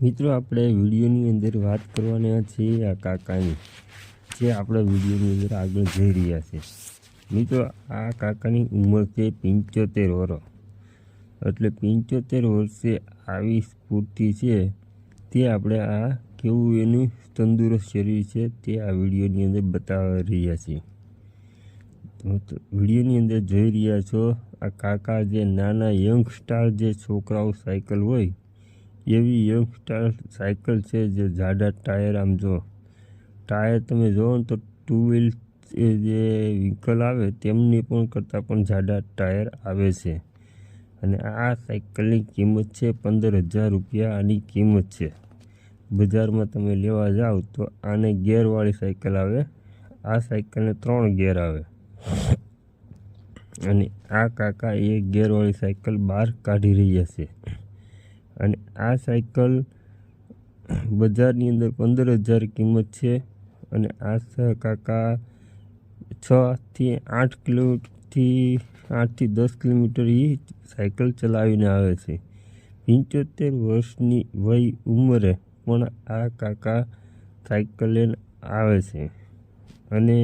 મિત્રો આપણે વિડીયોની અંદર વાત કરવાના છીએ આ કાકાની, જે આપણા વિડીયોની અંદર આગળ જઈ રહ્યા છે. મિત્રો આ કાકાની ઉંમર છે 75 વર્ષ. એટલે 75 વર્ષે આવી સ્ફૂર્તિ છે તે આપણે આ કેવું એનું તંદુરસ્ત શરીર છે તે આ વિડીયોની અંદર બતાવી રહ્યા છીએ. તો વિડીયોની અંદર જોઈ રહ્યા છો આ કાકા જે નાના યંગસ્ટાર જે છોકરાઓ સાયકલ હોય એવી યંગસ્ટાર સાયકલ છે, જે જાડા ટાયર. આમ જો ટાયર તમે જુઓ ને તો ટુ વ્હીલ જે વ્હીકલ આવે તેમની પણ કરતાં પણ જાડા ટાયર આવે છે. અને આ સાયકલની કિંમત છે 15,000 રૂપિયા. આની કિંમત છે. બજારમાં તમે લેવા જાઓ તો આને ગેરવાળી સાયકલ આવે, આ સાયકલને 3 ગેર આવે. અને આ કાકા એ ગેરવાળી સાયકલ બહાર કાઢી રહ્યા છે. અને આ સાયકલ બજારની અંદર 15,000 કિંમત છે. અને આ કાકા 6 થી 8 કિલોમીટરથી 8 થી 10 કિલોમીટર એ સાયકલ ચલાવીને આવે છે. 75 વર્ષની વય ઉંમરે પણ આ કાકા સાયકલ લઈને આવે છે. અને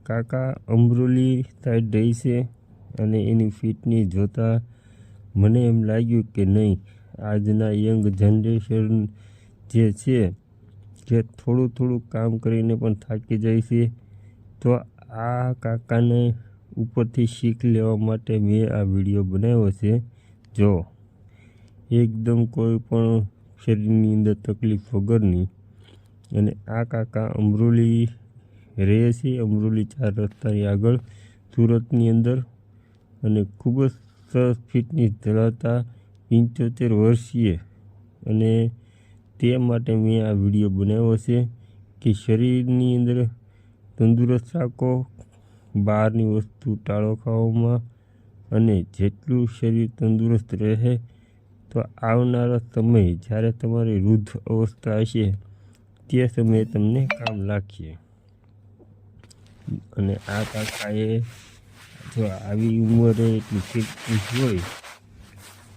કાકા અમરોલી સાઈડ રહી છે. અને એની ફિટનેસ જોતાં મને એમ લાગ્યું કે નહીં, આજના યંગ જનરેશન જે છે કે થોડું કામ કરીને પણ થાકી જાય છે. તો આ કાકાને ઉપરથી શીખ લેવા માટે મેં આ વિડીયો બનાવ્યો છે. જો એકદમ કોઈ પણ શરીરની અંદર તકલીફ વગરની. અને આ કાકા અમરોલી રહે છે, અમરોલી 4 રસ્તાની આગળ સુરતની અંદર. અને ખૂબ જ સરસ ફિટનેસ ધરાવતા 75 વર્ષીય. અને તે માટે મેં આ વિડીયો બનાવ્યો છે કે શરીરની અંદર તંદુરસ્ત રાખો, બહારની વસ્તુ ટાળો ખાવામાં. અને જેટલું શરીર તંદુરસ્ત રહે તો આવનારા સમય જ્યારે તમારી વૃદ્ધ અવસ્થા હશે તે સમયે તમને કામ લાગશે. અને આ કાકાએ જો આવી ઉંમરે એટલી ફિટનેસ હોય